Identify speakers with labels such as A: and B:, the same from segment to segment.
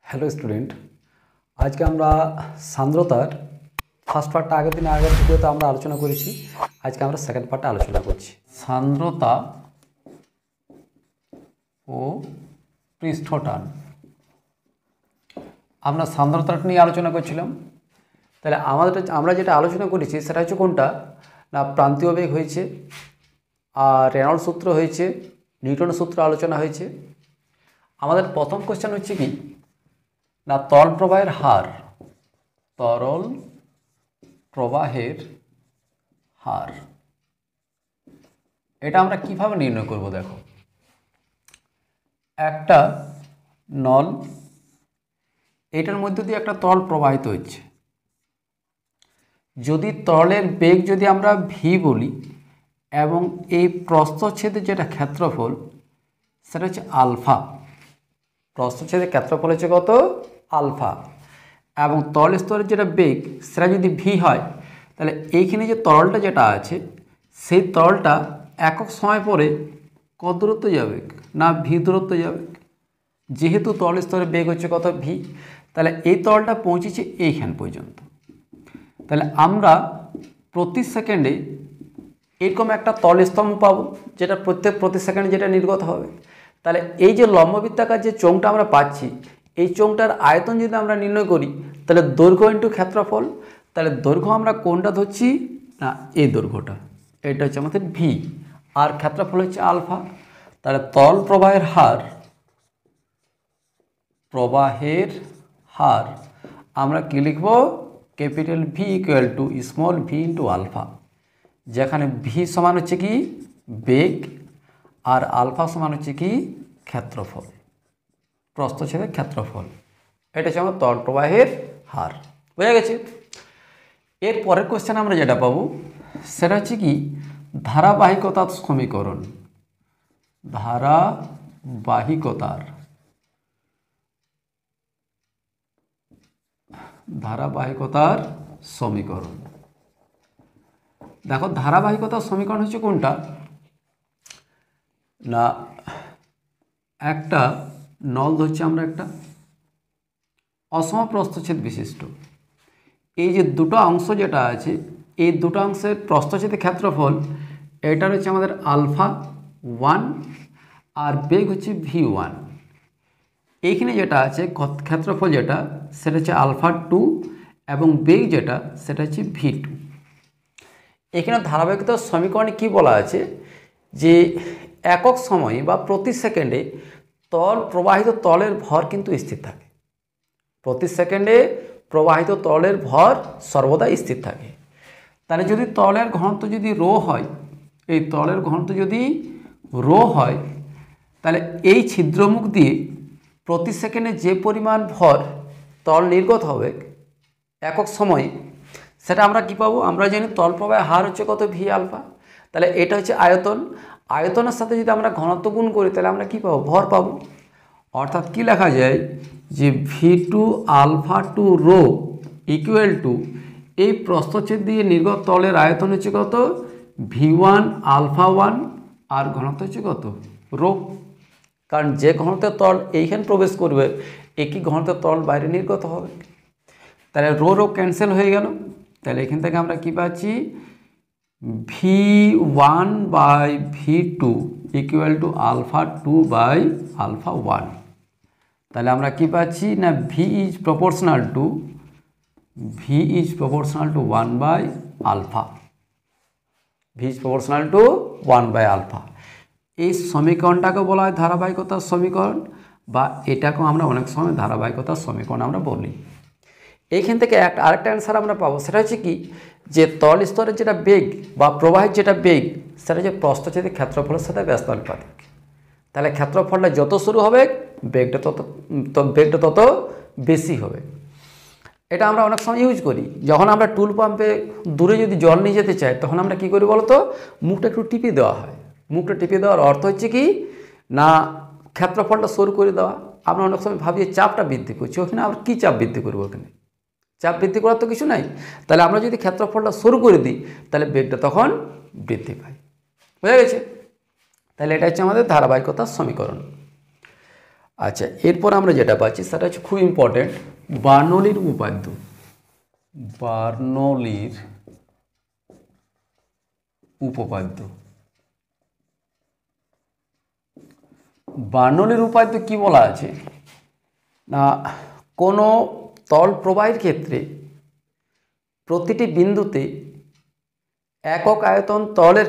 A: Hello student, আজকে আমরা সান্দ্রতার first পার্টটা আগের ভিডিওতে আমরা আলোচনা করেছি। আজকে আমরা সেকেন্ড পার্টটা আলোচনা করছি। সান্দ্রতা ও পৃষ্ঠটান। আমরা সান্দ্রতাটা নিয়ে আলোচনা করছিলাম। তাহলে আমরা যেটা আলোচনা করেছি সেটা হচ্ছে কোনটা না, প্রান্তীয় বেগ হয়েছে, আর রেনল্ডস সূত্র হয়েছে, নিউটনের সূত্র আলোচনা হয়েছে। আমাদের প্রথম কোশ্চেন হচ্ছে কি না, তরল প্রবাহের হার। তরল প্রবাহের হার এটা আমরা কিভাবে নির্ণয় করব? দেখো, একটা নল, এটার মধ্যে দিয়ে একটা তরল প্রবাহিত হচ্ছে। যদি তরলের বেগ যদি আমরা ভি বলি এবং এই প্রস্থচ্ছেদের যেটা ক্ষেত্রফল সেটা হচ্ছে আলফা। প্রস্থচ্ছেদের ক্ষেত্রফল হচ্ছে কত? আলফা। এবং তরল স্তরের যেটা বেগ সেটা যদি ভি হয়, তাহলে এইখানে যে তরলটা যেটা আছে সেই তরলটা একক সময় পরে কত দূরত্ব যাবে না, ভি দূরত্ব যাবে। যেহেতু তরল স্তরের বেগ হচ্ছে কত? ভি, তাহলে এই তরলটা পৌঁছেছে এইখান পর্যন্ত। তাহলে আমরা প্রতি সেকেন্ডে এরকম একটা তরল স্তম্ভ পাবো, যেটা প্রতি সেকেন্ডে যেটা নির্গত হবে। তাহলে এই যে লম্ববৃত্তাকার যে চোঙটা আমরা পাচ্ছি, এই চোঙটার আয়তন যদি আমরা নির্ণয় করি, তাহলে দৈর্ঘ্য ইন্টু ক্ষেত্রফল। তাহলে দৈর্ঘ্য আমরা কোনটা ধরছি না, এই দৈর্ঘ্যটা, এটা হচ্ছে আমাদের ভি, আর ক্ষেত্রফল হচ্ছে আলফা। তাহলে তরল প্রবাহের হার আমরা কি লিখব? Capital V equal to small V into alpha, যেখানে ভি সমান হচ্ছে কি বেগ, আর আলফা সমান হচ্ছে কি ক্ষেত্রফল, প্রস্থচ্ছেদের ক্ষেত্রফল। এটা হচ্ছে আমার তরল প্রবাহের হার। বোঝা গেছে? এর পরের কোশ্চেন আমরা যেটা পাবো সেটা হচ্ছে কি ধারাবাহিকতার সমীকরণ। ধারাবাহিকতার সমীকরণ। দেখো, ধারাবাহিকতার সমীকরণ হচ্ছে কোনটা না, একটা নল ধরছি আমরা, একটা অসম প্রস্থচ্ছেদ বিশিষ্ট। এই যে দুটো অংশ যেটা আছে, এই দুটো অংশের প্রস্থচ্ছেদের ক্ষেত্রফল এটার হচ্ছে আমাদের আলফা 1 আর বেগ হচ্ছে v1। এইখানে যেটা আছে ক্ষেত্রফল যেটা সেটা হচ্ছে আলফা 2 এবং বেগ যেটা সেটা হচ্ছে v2। এখানে ধারাবাহিকতার সমীকরণে কি বলা আছে যে একক সময়ে বা প্রতি সেকেন্ডে প্রবাহিত তরলের ভর কিন্তু স্থির থাকে। প্রতি সেকেন্ডে প্রবাহিত তরলের ভর সর্বদা স্থির থাকে। তাহলে যদি তরলের ঘনত্ব যদি রো হয়, এই তরলের ঘনত্ব যদি রো হয়, তাহলে এই ছিদ্রমুখ দিয়ে প্রতি সেকেন্ডে যে পরিমাণ ভর তরল নির্গত হবে একক সময়ে, সেটা আমরা কি পাবো? আমরা জানি তরল প্রবাহের হার হচ্ছে কত? V alpha. তাহলে এটা হচ্ছে আয়তন। আয়তনের সাথে যদি আমরা ঘনত্ব গুণ করি, তাহলে আমরা কি পাবো? ভর পাবো। অর্থাৎ কি লেখা যায় যে v2 alpha 2 rho equal to এই প্রস্থচ্ছেদ দিয়ে নির্গত তরলের আয়তন হচ্ছে কত? v1 আলফা 1 আর ঘনত্ব হচ্ছে কত? রো। কারণ যে ঘনত্বের তরল এইখানে প্রবেশ করবে, একই ঘনত্বের তরল বাইরে নির্গত হবে। তাহলে রো রো ক্যান্সেল হয়ে গেল। তাহলে এখান থেকে আমরা কি পাচ্ছি? v1 by v2 equal to alpha 2 by alpha 1। তাহলে আমরা কি পাচ্ছি না, v is proportional to 1 by alpha. এই সমীকরণটাকে বলা হয় ধারাবাহিকতার সমীকরণ, বা এটাকেও আমরা অনেক সময় ধারাবাহিকতার সমীকরণ আমরা বলি। এইখান থেকে আরেকটা অ্যান্সার আমরা পাবো, সেটা হচ্ছে কি যে তরল স্তরের যেটা বেগ বা প্রবাহের যেটা বেগ সেটা হচ্ছে প্রস্থচ্ছেদের ক্ষেত্রফলের সাথে ব্যস্তানুপাতিক। তাহলে ক্ষেত্রফলটা যত শুরু হবে বেগটা তত বেশি হবে। এটা আমরা অনেক সময় ইউজ করি। যখন আমরা টুল পাম্পে দূরে যদি জল নিয়ে যেতে চাই, তখন আমরা কি করি বলতো? মুখটা একটু টিপে দেওয়া হয়। মুখটা টিপে দেওয়ার অর্থ হচ্ছে কি না, ক্ষেত্রফলটা সরু করে দেওয়া। আমরা অনেক সময় ভাবি চাপটা বৃদ্ধি করছি, ওখানে আমরা কী চাপ বৃদ্ধি করবো? ওখানে চাপ বৃদ্ধি করার তো কিছু নাই। তাহলে আমরা যদি ক্ষেত্রফলটা সরু করে দিই, তাহলে বেগটা তখন বৃদ্ধি পায়। বোঝা গেছে? তাহলে এটা হচ্ছে আমাদের ধারাবাহিকতার সমীকরণ। আচ্ছা, এরপর আমরা যেটা পাচ্ছি সেটা হচ্ছে খুব ইম্পর্টেন্ট, বার্নৌলির উপপাদ্য। বার্নৌলির উপপাদ্য। বার্নৌলির উপপাদ্য কি বলা আছে না, কোনো তল প্রবাহের ক্ষেত্রে প্রতিটি বিন্দুতে একক আয়তন তলের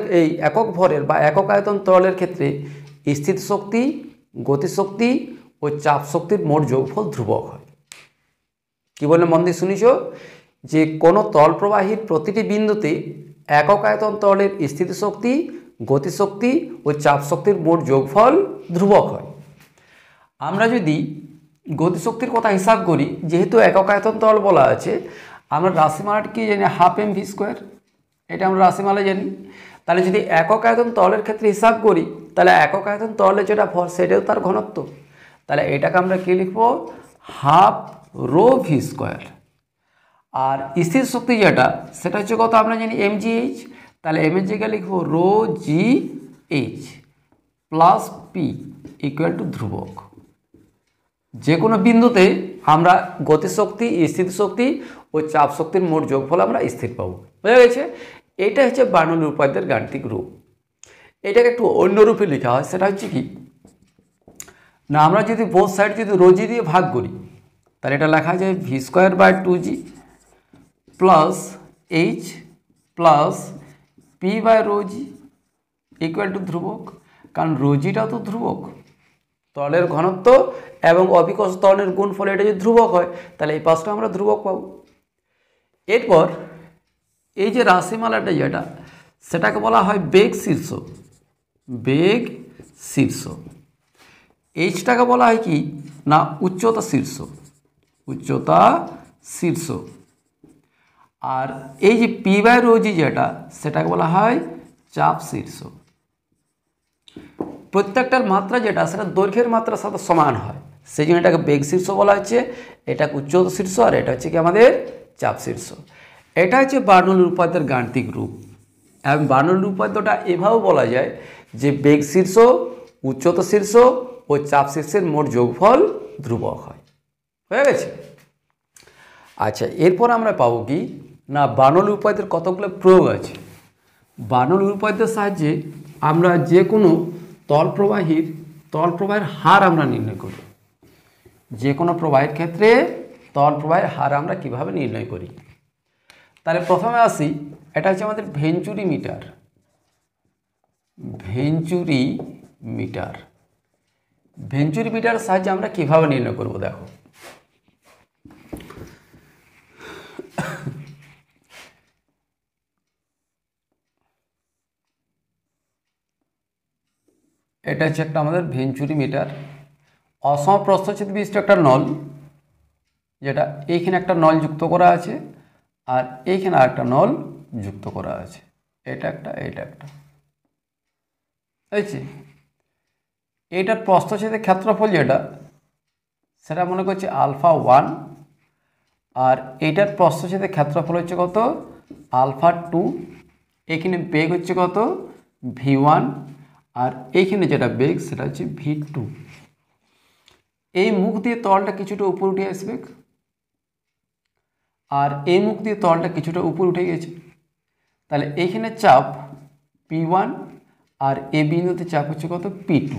A: একক ভরের বা একক আয়তন তলের ক্ষেত্রে স্থিতিশক্তি, গতিশক্তি ও চাপ শক্তির মোট যোগফল ধ্রুবক হয়। কি বলে মন দিয়ে শুনিছ, যে কোনো তল প্রবাহীর প্রতিটি বিন্দুতে একক আয়তন তলের স্থিতিশক্তি, গতিশক্তি ও চাপ শক্তির মোট যোগফল ধ্রুবক হয়। আমরা যদি গতিশক্তির কথা হিসাব করি, যেহেতু একক আয়তন তল বলা আছে, আমরা রাশিমালাটি কি জানি, হাফ mv², এটা আমরা রাশিমালা জানি। তাহলে যদি একক আয়তন তলের ক্ষেত্রে হিসাব করি, তাহলে একক আয়তন তলে যেটা ভর সেটাও তার ঘনত্ব, তাহলে এটাকে আমরা কি লিখবো, হাফ ρv²। আর স্থির শক্তি যেটা, সেটা হচ্ছে কত আমরা জানি mgh, তাহলে m এর জায়গায় লিখবো ρgh plus P equal to ধ্রুবক। যে কোনো বিন্দুতে আমরা গতিশক্তি, স্থিতিশক্তি ও চাপ শক্তির মোট যোগফল আমরা স্থির পাবো। বুঝা গেছে? এটা হচ্ছে বার্নৌলির উপপাদ্যের গাণিতিক রূপ। এটাকে একটু অন্য রূপে লেখা হয়, সেটা হচ্ছে কি না, আমরা যদি বোথ সাইড যদি রোজি দিয়ে ভাগ করি, তাহলে এটা লেখা যায় v²/2g plus h plus p/ρg equal to ধ্রুবক। কারণ রোজিটাও তো ধ্রুবক, তলের ঘনত্ব এবং অভিকর্ষ ত্বরণের গুণফল এটা যদি ধ্রুবক হয়, তাহলে এই পাশটা আমরা ধ্রুবক পাবো। এরপর এই যে রাশিমালাটা যেটা, সেটাকে বলা হয় বেগ শীর্ষ। বেগ শীর্ষ। এইচটাকে বলা হয় কি না, উচ্চতা শীর্ষ। উচ্চতা শীর্ষ। আর এই যে p/ρg যেটা, সেটাকে বলা হয় চাপ শীর্ষ। প্রত্যেকটার মাত্রা যেটা, সেটা দৈর্ঘ্যের মাত্রার সাথে সমান হয়, সেই জন্য এটাকে বেগ শীর্ষ বলা হচ্ছে, এটাকে উচ্চতা শীর্ষ, আর এটা হচ্ছে কি আমাদের চাপ শীর্ষ। এটা হচ্ছে বার্নৌলির উপপাদ্যের গাণিতিক রূপ। এবং বার্নৌলির উপপাদ্যটা এভাবেও বলা যায় যে বেগ শীর্ষ, উচ্চতা শীর্ষ ও চাপ শীর্ষের মোট যোগফল ধ্রুবক হয়। হয়ে গেছে? আচ্ছা, এরপর আমরা পাবো কি না, বার্নৌলির উপপাদ্যের কতগুলো প্রয়োগ আছে। বার্নৌলির উপপাদ্যের সাহায্যে আমরা যে কোনো তল প্রবাহের হার আমরা নির্ণয় করি। যে কোনো প্রবাহের ক্ষেত্রে তল প্রবাহের হার আমরা কিভাবে নির্ণয় করি। তাহলে প্রথমে আসি, এটা হচ্ছে আমাদের venturi meter. Venturi meter. Venturi মিটারের সাহায্যে আমরা কিভাবে নির্ণয় করব, দেখো। এটা হচ্ছে একটা আমাদের ভেঞ্চুরি মিটার। অসম প্রস্থচ্ছেদ বিশিষ্ট একটা নল, যেটা এইখানে একটা নল যুক্ত করা আছে, আর এইখানে আরেকটা নল যুক্ত করা আছে। এটা একটা, এটা একটা। বুঝছি? এইটার প্রস্থচ্ছেদের ক্ষেত্রফল যেটা, সেটা মনে করছি α1, আর এইটার প্রস্থচ্ছেদের ক্ষেত্রফল হচ্ছে কত, α2। এখানে বেগ হচ্ছে কত, v1, আর এইখানে যেটা বেগ সেটা হচ্ছে v2। এই মুখ দিয়ে তলটা কিছুটা উপর উঠে আসবে, আর এই মুখ দিয়ে তলটা কিছুটা উপর উঠে গেছে। তাহলে এইখানে চাপ p1, আর এই বিন্দুতে চাপ হচ্ছে কত, p2।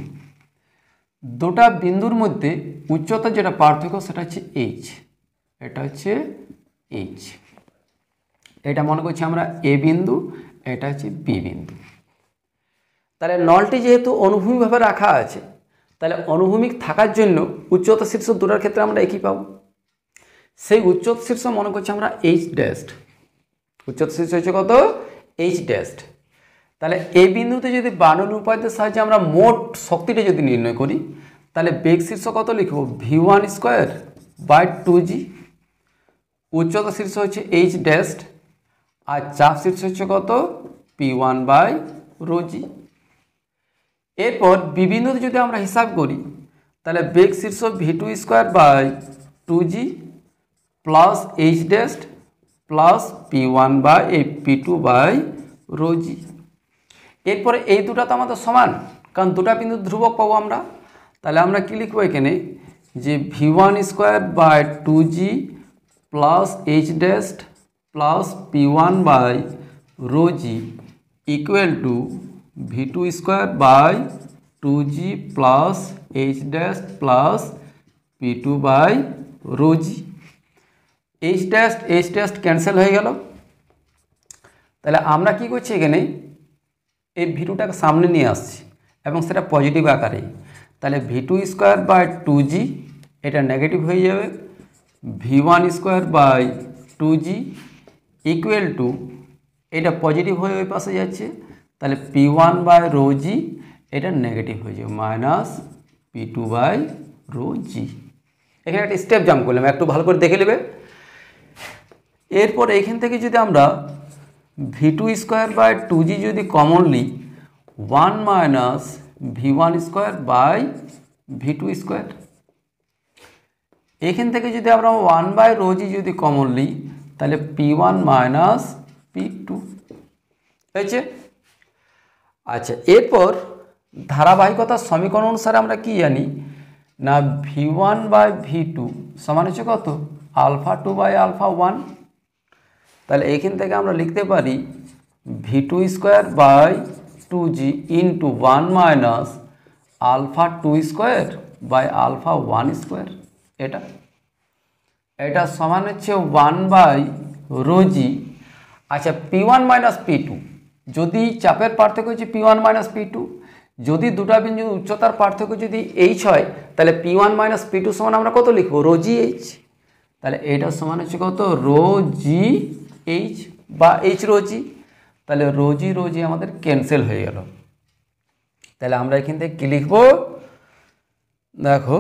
A: দুটা বিন্দুর মধ্যে উচ্চতা যেটা পার্থক্য, সেটা হচ্ছে h। এটা হচ্ছে h। এটা মনে করছি আমরা a বিন্দু, এটা হচ্ছে b বিন্দু। তাহলে নলটি যেহেতু অনুভূমিকভাবে রাখা আছে, তাহলে অনুভূমিক থাকার জন্য উচ্চতা শীর্ষ দুটার ক্ষেত্রে আমরা একই পাবো। সেই উচ্চতা শীর্ষ মনে করছি আমরা h ড্যাশ। উচ্চতা শীর্ষ হচ্ছে কত, h ড্যাশ। তাহলে এই বিন্দুতে যদি বার্নৌলির উপপাদ্যের সাহায্যে আমরা মোট শক্তিটা যদি নির্ণয় করি, তাহলে বেগ শীর্ষ কত লিখব, v1²/2g। উচ্চতা শীর্ষ হচ্ছে h ড্যাশ, আর চাপ শীর্ষ হচ্ছে কত, p1/ρg। এরপর বিবিন্দুতে যদি আমরা হিসাব করি, তাহলে বেগ শীর্ষ v2²/2g plus h dash plus p1/p2/ρg। এরপরে এই দুটা তো আমাদের সমান, কারণ দুটা বিন্দু ধ্রুবক পাবো আমরা। তাহলে আমরা কি লিখব এখানে যে v1 square by 2g plus h dash plus p1 by rho G equal to v2 square by 2g plus h dash plus p2 by rho G. h dash cancel হয়ে গেল। তাহলে আমরা কি করছি এখানে এই v2টাকে সামনে নিয়ে আসছি এবং সেটা পজিটিভ আকারে। তাহলে v2 স্কোয়ার বাই 2g এটা নেগেটিভ হয়ে যাবে, v1 square by 2g equal to এটা পজিটিভ হয়ে ওই পাশে যাচ্ছে, তাহলে p1 বাই রো জি এটা নেগেটিভ হয়ে যাবে মাইনাস p2 বাই রো জি। এখানে একটা স্টেপ জাম্প করলাম, একটু ভালো করে দেখে নেবে। এরপর এইখান থেকে যদি আমরা v2 স্কোয়ার বাই 2g যদি commonly 1 minus v1 square by v2 square, এখান থেকে যদি আমরা 1 বাই রো জি যদি কমনলি, তাহলে p1 মাইনাস p2 হয়েছে। আচ্ছা, এরপর ধারাবাহিকতার সমীকরণ অনুসারে আমরা কি জানি না v1 বাই v2 সমান হচ্ছে কত আলফা 2 বাই আলফা 1। তাহলে এখান থেকে আমরা লিখতে পারি v2 square by 2g into 1 minus alpha 2 square by alpha 1 square. এটা সমান হচ্ছে 1 বাই রো জি। আচ্ছা, p1 মাইনাস p2 যদি চাপের পার্থক্য হচ্ছে p1 মাইনাস p2, যদি দুটা বিন্দু উচ্চতার পার্থক্য যদি h হয়, তাহলে p1 মাইনাস p2 সমান আমরা কত লিখব রো জি এইচ। তাহলে এটা সমান হচ্ছে কত রো জি এইচ বা এইচ রো জি। তাহলে রো জি আমাদের ক্যান্সেল হয়ে গেল। তাহলে আমরা এখান থেকে কি লিখব, দেখো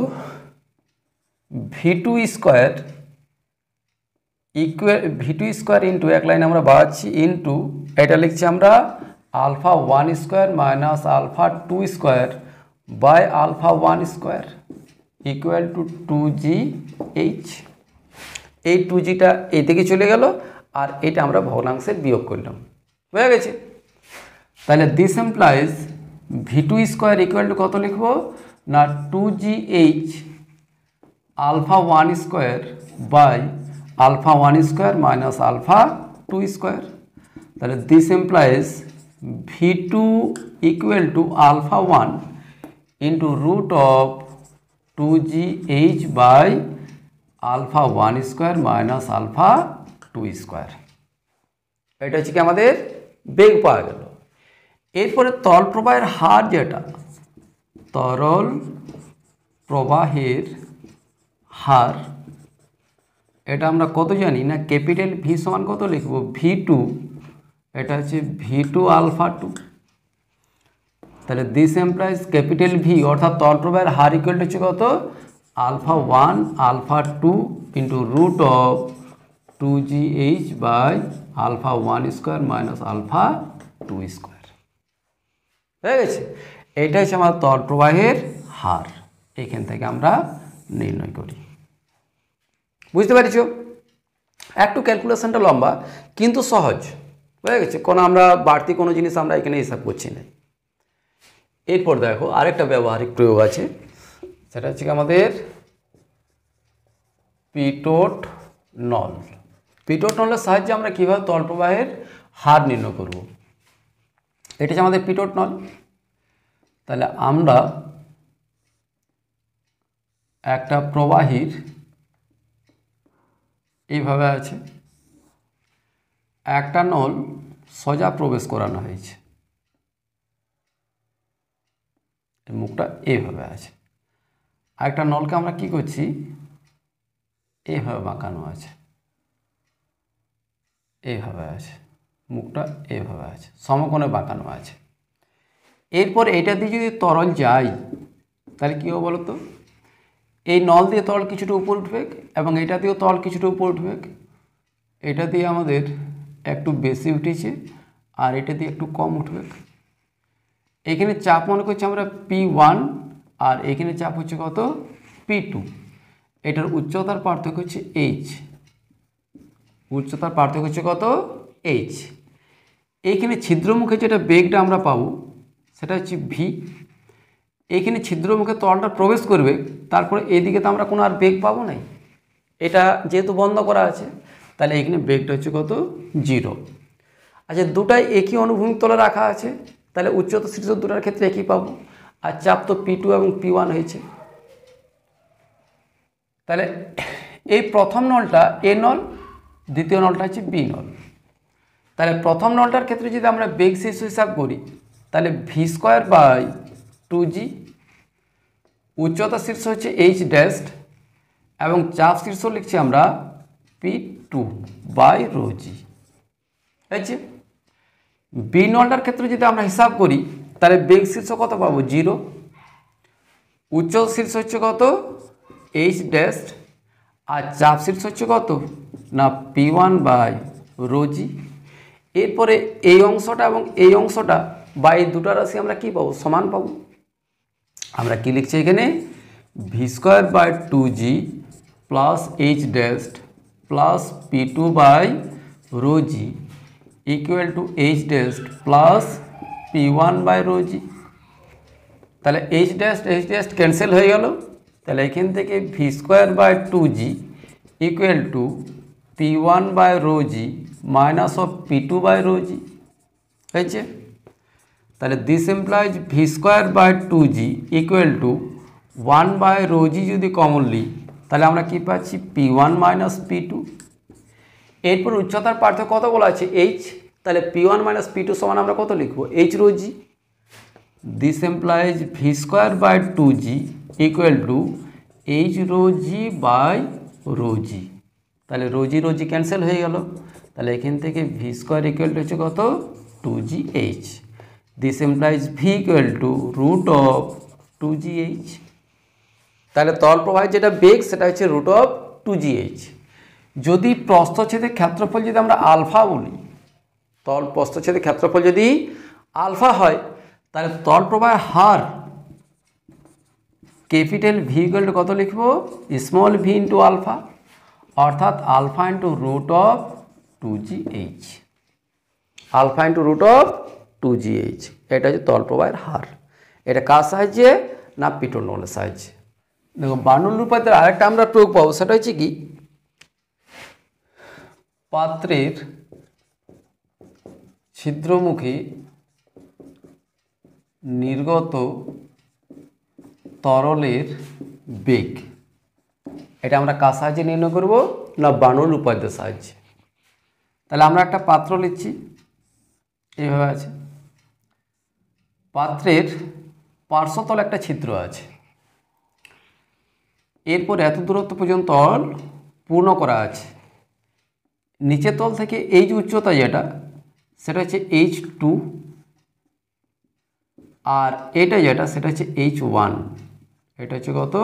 A: v2 square equal v2 square into এক লাইন আমরা বাড়াচ্ছি ইন্টু এটা লিখছি আমরা alpha 1 square minus alpha 2 square by alpha 1 square equal to 2gh। এই 2gটা এই দিকে চলে গেল আর এটা আমরা ভগ্নাংশের বিয়োগ করলাম, হয়ে গেছে। তাহলে this implies v2 square equal to কত লিখব না 2gh alpha 1 square by alpha 1 square minus alpha 2 square. তাহলে this implies v2 equal to alpha 1 into root of 2gh by alpha 1 square minus alpha 2 square. এটা হচ্ছে কি আমাদের বেগ পাওয়া গেল। এরপরে তরল প্রবাহের হার, যেটা তরল প্রবাহের হার, এটা আমরা কত জানি না ক্যাপিটাল ভি সমান কত লিখব v2, এটা হচ্ছে v2 আলফা 2। তাহলে দিস এমপ্লাইজ ক্যাপিটাল ভি অর্থাৎ তরল প্রবাহের হার ইকুয়াল হচ্ছে কত alpha 1 alpha 2 into root of 2gh by alpha 1 square minus alpha 2 square. হয়ে গেছে। এটা হচ্ছে আমার তরল প্রবাহের হার, এখান থেকে আমরা নির্ণয় করি। বুঝতে পারছ? একটু ক্যালকুলেশনটা লম্বা কিন্তু সহজ, হয়ে গেছে। কোনো আমরা বাড়তি কোনো জিনিস আমরা এখানে হিসাব করছি না। এরপর দেখো আরেকটা ব্যবহারিক প্রয়োগ আছে, সেটা হচ্ছে আমাদের পিটোট নল। পিটোট নলের সাহায্যে আমরা কীভাবে তরল প্রবাহের হার নির্ণয় করব, এটা হচ্ছে আমাদের পিটোট নল। তাহলে আমরা একটা প্রবাহীর এইভাবে আছে, একটা নল সোজা প্রবেশ করানো হয়েছে, মুখটা এইভাবে আছে। আরেকটা নলকে আমরা কি করছি এইভাবে বাঁকানো আছে, এইভাবে আছে, মুখটা এইভাবে আছে, সমকোণে বাঁকানো আছে। এরপর এটা দিয়ে যদি তরল যায় তাহলে কী হবে বলো তো, এই নল দিয়ে তরল কিছুটা উপর উঠবে এবং এটা দিয়েও তরল কিছুটা উপর উঠবে। এটা দিয়ে আমাদের একটু বেশি উঠেছে আর এটা দিয়ে একটু কম উঠবে। এখানে চাপ মনে করছি আমরা P1 আর এখানে চাপ হচ্ছে কত P2। এটার উচ্চতার পার্থক্য হচ্ছে H, উচ্চতার পার্থক্য হচ্ছে কত H। এইখানে ছিদ্রমুখে যেটা বেগটা আমরা পাবো সেটা হচ্ছে V। এইখানে ছিদ্রমুখে তরলটা প্রবেশ করবে, তারপরে এইদিকে তো আমরা কোনো আর বেগ পাবো না, এটা যেহেতু বন্ধ করা আছে, তাহলে এখানে বেগটা হচ্ছে কত 0। আচ্ছা, দুটাই একই অনুভূমিক তলে রাখা আছে, তাহলে উচ্চতা শীর্ষ দুটার ক্ষেত্রে একই পাবো। আর চাপ তো P2 এবং P1 হয়েছে। তাহলে এই প্রথম নলটা এ নল, দ্বিতীয় নলটা হচ্ছে বি নল। তাহলে প্রথম নলটার ক্ষেত্রে যদি আমরা বেগ শীর্ষ হিসাব করি, তাহলে v²/2g, উচ্চতা শীর্ষ হচ্ছে h ড্যাশড এবং চাপ শীর্ষ লিখছি আমরা P2/ρg। হয়েছে। বি নলটার ক্ষেত্রে যদি আমরা হিসাব করি, তাহলে বেগ শীর্ষ কত পাবো 0, উচ্চতা শীর্ষ হচ্ছে কত h ড্যাশড আর চাপ শীর্ষ হচ্ছে কত না P1/ρg। এরপরে এই অংশটা এবং এই অংশটা বা এই দুটো রাশি আমরা কি পাবো, সমান পাবো। আমরা কি লিখছি এখানে v²/2g plus h dashed plus P2/ρg equal to h dashed plus P1/ρg। তাহলে h ড্যাশড ক্যান্সেল হয়ে গেল, তাহলে এখান থেকে v²/2g equal to P1/ρg minus of P2/ρg হয়েছে। তাহলে this implies v²/2g equal to 1/ρg যদি কমন নিই, তাহলে আমরা কি পাচ্ছি P1 মাইনাস P2। এরপর উচ্চতার পার্থক্য কত বলা আছে h, তাহলে P1 মাইনাস P2 সমান আমরা কত লিখবো h ρg। This implies v²/2g equal to h ρg/ρg। তাহলে ρg ক্যান্সেল হয়ে গেল, তাহলে এখান থেকে v² ইকুয়াল টু হচ্ছে কত 2gh। This implies v equal to √2gh। তাহলে তল প্রবাহের যেটা বেগ সেটা হচ্ছে √2gh। যদি প্রস্থচ্ছেদের ক্ষেত্রফল যদি আমরা আলফা বলি, তল প্রস্থচ্ছেদের ক্ষেত্রফল যদি আলফা হয়, তাহলে তল প্রবাহের হার ক্যাপিটাল V ইকুয়াল টু কত লিখবো স্মল v ইন্টু আলফা, অর্থাৎ alpha into √2gh, alpha into √2gh। এটা হচ্ছে তল প্রবাহের হার। এটা কার সাহায্যে না পিটোর নলের সাহায্যে। দেখো বার্নৌলির উপপাদ্যের আরেকটা আমরা প্রয়োগ পাবো, সেটা হচ্ছে কি পাত্রের ছিদ্রমুখে নির্গত তরলের বেগ। এটা আমরা কার সাহায্যে নির্ণয় করব না বার্নৌলির উপপাদ্যের সাহায্যে। তাহলে আমরা একটা পাত্র নিচ্ছি, এইভাবে আছে, পাত্রের পার্শ্বতল একটা ছিদ্র আছে, এরপর এত দূরত্ব পর্যন্ত তল পূর্ণ করা আছে। নিচের তল থেকে এই যে উচ্চতা যেটা সেটা হচ্ছে h2 আর এটা যেটা সেটা হচ্ছে h1, এটা হচ্ছে কত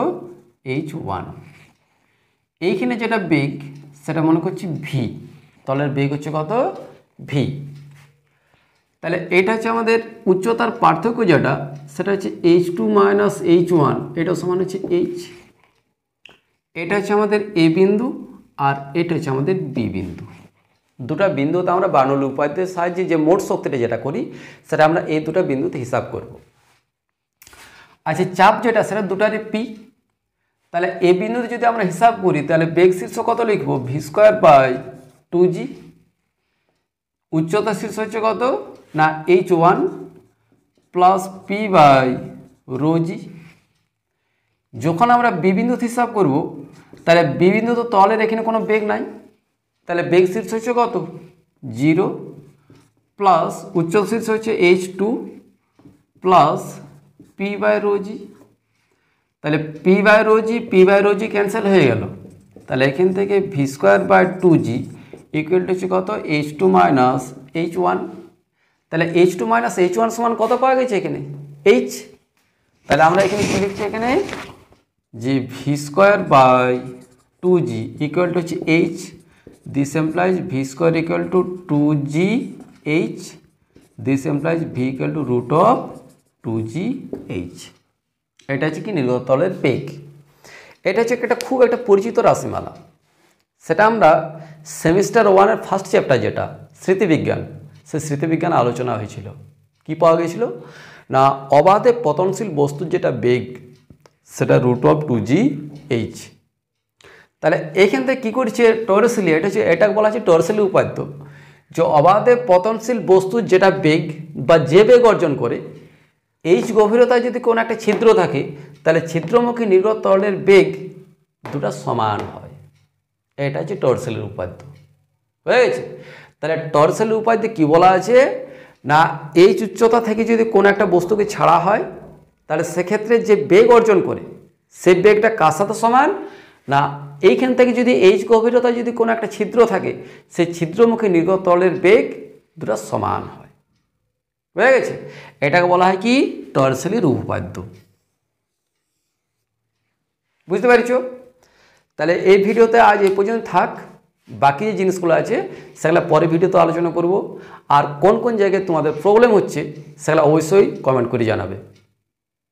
A: h1। এইখানে যেটা বেগ সেটা মনে করছি v, তলের বেগ হচ্ছে কত v। তাহলে এটা হচ্ছে আমাদের উচ্চতার পার্থক্য যেটা সেটা হচ্ছে h2 মাইনাস h1, এটা সমান হচ্ছে h। এটা হচ্ছে আমাদের a বিন্দু আর এটা হচ্ছে আমাদের b বিন্দু। দুটা বিন্দুতে আমরা বার্নৌলির উপপাদ্যের সাহায্যে যে মোট শক্তিটা যেটা করি সেটা আমরা এই দুটো বিন্দুতে হিসাব করব। আচ্ছা, চাপ যেটা সেটা দুটারই p। তাহলে এ বিন্দুতে যদি আমরা হিসাব করি, তাহলে বেগ শীর্ষ কত লিখবো v²/2g, উচ্চতা শীর্ষ হচ্ছে কত না h1 প্লাস p/ρg। যখন আমরা বি বিন্দুতে হিসাব করব, তাহলে বি বিন্দু তো তলের এখানে কোনো বেগ নাই, তাহলে বেগ শীর্ষ হচ্ছে কত 0 প্লাস উচ্চতা শীর্ষ হচ্ছে h2 প্লাস p/ρg। তাহলে p/ρg ক্যান্সেল হয়ে গেল, তাহলে এখান থেকে v²/2g ইকুয়াল টু হচ্ছে কত h2 মাইনাস h1। তাহলে h2 মাইনাস h1 সমান কত পাওয়া গেছে এখানে h। তাহলে আমরা এখানে কি লিখছি এখানে যে v²/2g ইকুয়াল টু হচ্ছে h। This implies v² equal to 2gh। This implies v equal to √2gh। এটা হচ্ছে কি নির্গত তলের বেগ। এটা হচ্ছে একটা খুব একটা পরিচিত রাশিমালা, সেটা আমরা সেমিস্টার 1-এর ফার্স্ট চ্যাপ্টার যেটা স্মৃতিবিজ্ঞান, সেই স্মৃতিবিজ্ঞানে আলোচনা হয়েছিল। কি পাওয়া গেছিল না অবাধে পতনশীল বস্তুর যেটা বেগ সেটা √2gh। তাহলে এইখান থেকে কী করছে টর্সেলি, এটাকে বলা হচ্ছে টর্সেলি উপাদ্য। যে অবাধে পতনশীল বস্তুর যেটা বেগ বা যে বেগ অর্জন করে এইচ গভীরতায় যদি কোনো একটা ছিদ্র থাকে তাহলে ছিদ্রমুখী নির্গত তরলের বেগ দুটা সমান হয়। এটা হচ্ছে টর্সেলের উপাদ্য। হয়ে গেছে? তাহলে টর্সেলের উপাদ্য কী বলা আছে না এইচ উচ্চতা থেকে যদি কোনো একটা বস্তুকে ছাড়া হয় তাহলে সেক্ষেত্রে যে বেগ অর্জন করে সেই বেগটা কার সাথে সমান না এইখান থেকে যদি এইচ গভীরতায় যদি কোনো একটা ছিদ্র থাকে সেই ছিদ্রমুখী নির্গত তরলের বেগ দুটা সমান হয়। হয়ে গেছে? এটাকে বলা হয় কি টর্সেলির উপপাদ্য। বুঝতে পারছো? তাহলে এই ভিডিওতে আজ এই পর্যন্ত থাক। বাকি যে জিনিসগুলো আছে সেগুলো পরে ভিডিওতে আলোচনা করব। আর কোন কোন জায়গায় তোমাদের প্রবলেম হচ্ছে সেগুলো অবশ্যই কমেন্ট করে জানাবে।